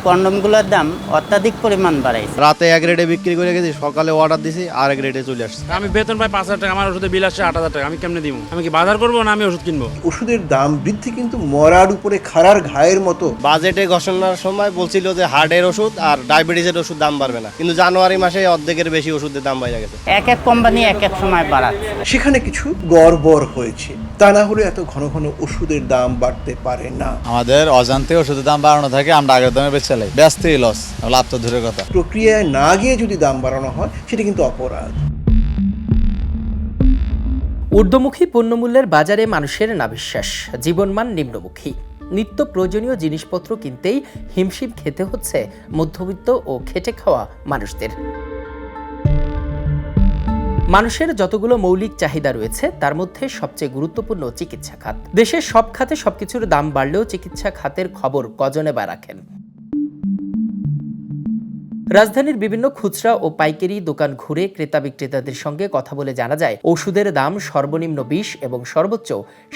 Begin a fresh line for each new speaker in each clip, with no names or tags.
কন্ডমগুলোর দাম অত্যাধিক পরিমাণ বাড়াইছে।
রাতে এক রেটে বিক্রি করে গেছি, সকালে অর্ডার দিছি আর এক রেটে চলে আসছে।
আমি বেতন পাই 5,000 টাকা, আমার ওষুধের বিল আসছে 8,000 টাকা, আমি কেমনে দিব? আমি কি বাজার করবো না আমি ওষুধ কিনবো?
ওষুধের দাম বৃদ্ধি কিন্তু মরার উপরে খাড়ার ঘায়ের মতো।
বাজেটে ঘোষণার সময় বলছিল যে হার্টের ওষুধ আর ডায়াবেটিসের ওষুধ দাম বাড়বে না, কিন্তু জানুয়ারি মাসে অর্ধেকের বেশি ওষুধের দাম বেড়ে গেছে।
এক এক কোম্পানি এক এক সময় বাড়াচ্ছে।
সেখানে কিছু গড়বড় হয়েছে, তা না হলে এত ঘন ঘন ওষুধের দাম বাড়তে পারে না।
আমাদের অজান্তে ওষুধের দাম বাড়ানো থাকে, আমরা আগের দামে বেচে চালাই, ব্যস্তই লস, লাভ তো দূরের কথা।
প্রক্রিয়ায় না গিয়ে যদি দাম বাড়ানো হয় সেটা কিন্তু অপরাধ।
ঊর্ধ্বমুখী পণ্যমূল্যের বাজারে মানুষের নাভিশ্বাস, জীবনমান নিম্নমুখী। নিত্য প্রয়োজনীয় জিনিসপত্র কিনতেই হিমশিম খেতে হচ্ছে মধ্যবিত্ত ও খেটে খাওয়া মানুষদের। মানুষের যতগুলো মৌলিক চাহিদা রয়েছে তার মধ্যে সবচেয়ে গুরুত্বপূর্ণ চিকিৎসা খাত। দেশের সব খাতে সবকিছুর দাম বাড়লেও চিকিৎসা খাতের খবর কজনে বা রাখেন? রাজধানীর বিভিন্ন খুচরা ও পাইকারি দোকান ঘুরে ক্রেতা বিক্রেতাদের সঙ্গে কথা বলে জানা যায়, ওষুধের দাম সর্বনিম্ন 20 এবং সর্বোচ্চ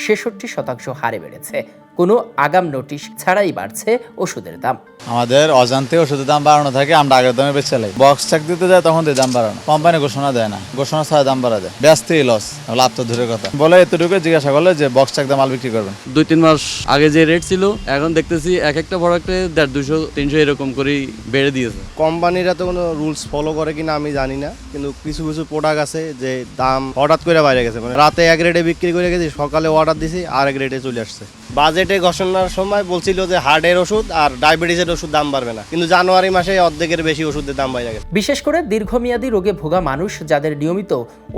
66% হারে বেড়েছে। কোনো আগাম নোটিশ ছাড়াই বাড়ছে ওষুধের দাম।
আমাদের অজান্তে ওষুধের দাম বাড়ানো থাকে, আমরা আগের দামে বেচে চালাই। বক্স চেক দিতে যায় তখন দাম বাড়ানো, কোম্পানি ঘোষণা দেয় না, ঘোষণা ছাড়া দাম বাড়া যায়, ব্যস্তই লস, লাভ তো দূরের কথা। বলে এতটুকু জিজ্ঞাসা করলে যে বক্স চেক দিয়ে মাল বিক্রি করবেন।
2-3 মাস আগে যে রেট ছিল এখন দেখতেছি এক একটা প্রোডাক্টে 150-200 এরকম করেই বেড়ে দিয়েছে।
কোম্পানিরা তো কোনো রুলস ফলো করে কিনা আমি জানি না, কিন্তু কিছু কিছু প্রোডাক্ট আছে যে দাম হঠাৎ করে বাইরে গেছে। মানে রাতে এক রেটে বিক্রি করে গেছি, সকালে অর্ডার দিছি আর এক রেটে চলে আসছে। বাজেটে ঘোষণার সময় বলছিল যে হার্টের ওষুধ আর ডায়াবেটিসের ওষুধ দাম বাড়বে না, কিন্তু জানুয়ারি মাসে অর্ধেকের বেশি ওষুধের দাম বেড়ে গেছে।
বিশেষ করে দীর্ঘমেয়াদী রোগে ভোগা মানুষ যাদের নিয়মিত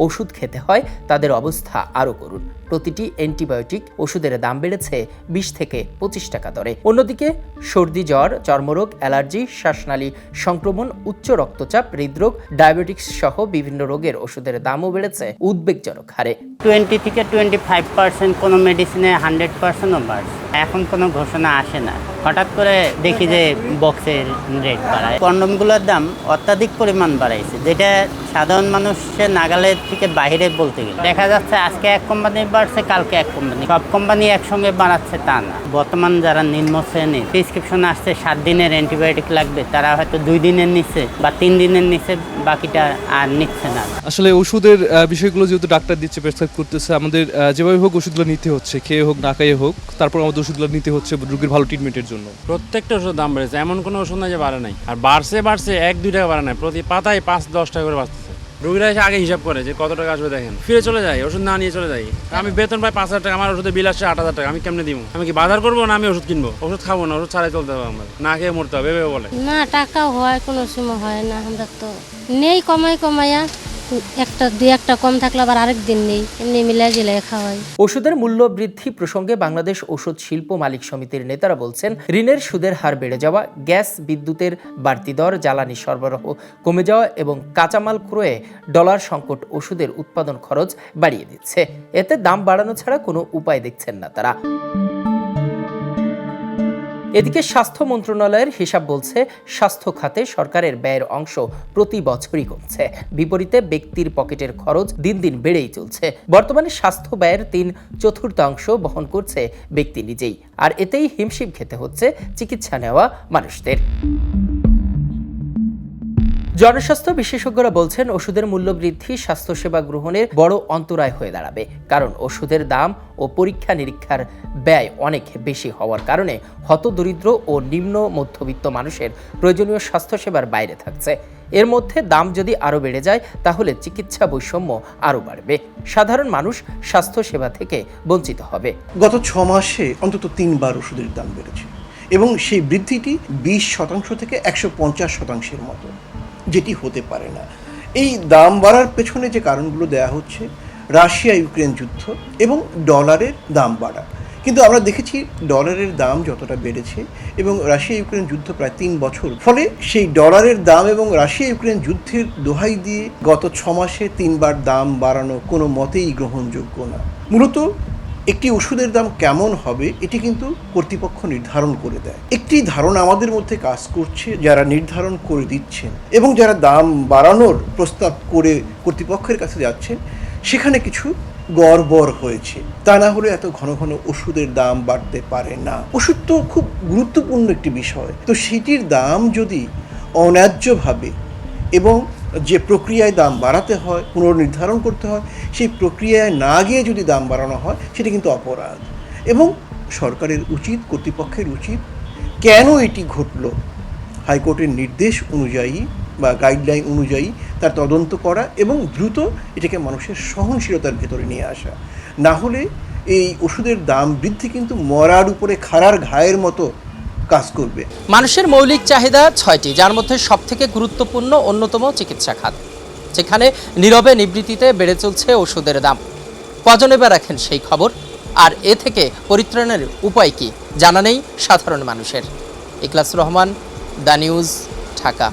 ওষুধ খেতে হয় তাদের অবস্থা আরও করুন। প্রতিটি অ্যান্টিবায়োটিক ওষুধের দাম বেড়েছে 20 থেকে 25 টাকা দরে। অন্যদিকে সর্দি, জ্বর, চর্মরোগ, অ্যালার্জি, শ্বাসনালী সংক্রমণ, উচ্চ রক্তচাপ, হৃদরোগ, ডায়াবেটিক্স সহ বিভিন্ন রোগের ওষুধের দামও বেড়েছে উদ্বেগজনক হারে।
20 থেকে 25%, কোনো মেডিসিনে 100%ও বাড়ছে। এখন কোনো ঘোষণা আসে না, হঠাৎ করে দেখি যে বক্সের রেট বাড়ায়। কন্ডমগুলোর দাম অত্যাধিক পরিমাণ বাড়াইছে, যেটা সাধারণ মানুষের নাগালের থেকে বাইরে বলতে গেলে দেখা যাচ্ছে আজকে এক কোম্পানি বাড়ছে, কালকে এক কোম্পানি। সব কোম্পানি একসঙ্গে বাড়াচ্ছে তা না। বর্তমান যারা নিম্ন শ্রেণীর প্রেসক্রিপশন আসছে 7 দিনের অ্যান্টিবায়োটিক লাগবে, তারা হয়তো 2 দিনের নিচ্ছে বা 3 দিনের নিচ্ছে, বাকিটা আর নিচ্ছে না।
আসলে ওষুধের বিষয়গুলো যেহেতু ডাক্তার দিচ্ছে, প্রেসক্রাইব করতেছে, আমাদের যেভাবে হোক ওষুধগুলো নিতে হচ্ছে, খেয়ে হোক না খেয়ে হোক, তারপর আমাদের ওষুধগুলো নিতে হচ্ছে রোগীর ভালো ট্রিটমেন্টের জন্য।
প্রত্যেকটা ওষুধ দাম বেড়েছে, এমন কোনো ওষুধ নাই যে বাড়ে নাই। আর বাড়ছে 1-2 টাকা বাড়ে নাই, প্রতি পাতায় 5-10 টাকা করে বাড়তেছে। রোগীরা এসে আগে হিসাব করে যে কত টাকা আসবে, দেখেন ফিরে চলে যায়, ওষুধ না নিয়ে চলে যায়। আমি বেতন পাই 5,000 টাকা, আমার ওষুধের বিল আসছে 8,000 টাকা, আমি কেমনে দিব? আমি কি বাজার করবো না আমি ওষুধ কিনবো? ওষুধ খাবো না, ওষুধ ছাড়াই চলতে হবে, আমার না খেয়ে মরতে হবে এভাবে বলে।
না টাকা হয় কোনো সময় হয় না, আমরা তো নেই কমাইয়া একটা 2-1টা কম থাকলে আবার আরেক দিন নেই, এমনি মিলাই জিলাই খাওয়াই।
ওষুধের মূল্য বৃদ্ধি প্রসঙ্গে বাংলাদেশ ওষুধ শিল্প মালিক সমিতির নেতারা বলছেন, ঋণের সুদের হার বেড়ে যাওয়া, গ্যাস বিদ্যুতের বাড়তি দর, জ্বালানি সরবরাহ কমে যাওয়া এবং কাঁচামাল ক্রয়ে ডলার সংকট ওষুধের উৎপাদন খরচ বাড়িয়ে দিচ্ছে। এতে দাম বাড়ানো ছাড়া কোনো উপায় দেখছেন না তারা। এদিকে স্বাস্থ্য মন্ত্রণালয়ের হিসাব বলছে, স্বাস্থ্য খাতে সরকারের ব্যয়ের অংশ প্রতি বছরই কমছে। বিপরীতে ব্যক্তির পকেটের খরচ দিন দিন বেড়েই চলছে। বর্তমানে স্বাস্থ্য ব্যয়ের 3/4 বহন করছে ব্যক্তি নিজেই, আর এতেই হিমশিম খেতে হচ্ছে চিকিৎসা নেওয়া মানুষদের। জনস্বাস্থ্য বিশেষজ্ঞরা বলছেন, ওষুধের মূল্য বৃদ্ধি স্বাস্থ্যসেবা গ্রহণের বড় অন্তরায় হয়ে দাঁড়াবে। কারণ ওষুধের দাম ও পরীক্ষা নিরীক্ষার ব্যয় অনেক বেশি হওয়ার কারণে হতদরিদ্র ও নিম্ন মধ্যবিত্ত মানুষের প্রয়োজনীয় স্বাস্থ্যসেবার বাইরে থাকছে। এর মধ্যে দাম যদি আরও বেড়ে যায় তাহলে চিকিৎসা বৈষম্য আরও বাড়বে, সাধারণ মানুষ স্বাস্থ্যসেবা থেকে বঞ্চিত হবে।
গত 6 মাসে অন্তত 3 বার ওষুধের দাম বেড়েছে এবং সেই বৃদ্ধিটি 20% থেকে 150%-এর মতো, যেটি হতে পারে না। এই দাম বাড়ার পেছনে যে কারণগুলো দেয়া হচ্ছে, রাশিয়া ইউক্রেন যুদ্ধ এবং ডলারের দাম বাড়া। কিন্তু আমরা দেখেছি ডলারের দাম যতটা বেড়েছে এবং রাশিয়া ইউক্রেন যুদ্ধ প্রায় 3 বছর, ফলে সেই ডলারের দাম এবং রাশিয়া ইউক্রেন যুদ্ধের দোহাই দিয়ে গত 6 মাসে 3 বার দাম বাড়ানো কোনো মতেই গ্রহণযোগ্য না। মূলত একটি ওষুধের দাম কেমন হবে এটি কিন্তু কর্তৃপক্ষ নির্ধারণ করে দেয়। একটি ধারণা আমাদের মধ্যে কাজ করছে, যারা নির্ধারণ করে দিচ্ছেন এবং যারা দাম বাড়ানোর প্রস্তাব করে কর্তৃপক্ষের কাছে যাচ্ছেন, সেখানে কিছু গড়বড় হয়েছে, তা না হলে এত ঘন ঘন ওষুধের দাম বাড়তে পারে না। ওষুধ তো খুব গুরুত্বপূর্ণ একটি বিষয়, তো সেটির দাম যদি অন্যায্যভাবে এবং যে প্রক্রিয়ায় দাম বাড়াতে হয়, পুনর্নির্ধারণ করতে হয়, সেই প্রক্রিয়ায় না গিয়ে যদি দাম বাড়ানো হয় সেটা কিন্তু অপরাধ। এবং সরকারের উচিত, কর্তৃপক্ষের উচিত, কেন এটি ঘটল হাইকোর্টের নির্দেশ অনুযায়ী বা গাইডলাইন অনুযায়ী তার তদন্ত করা এবং দ্রুত এটাকে মানুষের সহনশীলতার ভেতরে নিয়ে আসা। না হলে এই ওষুধের দাম বৃদ্ধি কিন্তু মরার উপরে খাড়ার ঘায়ের মতো কাজ করবে।
মানুষের মৌলিক চাহিদা 6টি, যার মধ্যে সবথেকে গুরুত্বপূর্ণ অন্যতম চিকিৎসা খাত, যেখানে নীরবে নিবৃত্তিতে বেড়ে চলছে ওষুধের দাম। কজনে বা রাখেন সেই খবর, আর এ থেকে পরিত্রাণের উপায় কি জানা নেই সাধারণ মানুষের। ইখলাস রহমান, দ্য নিউজ, ঢাকা।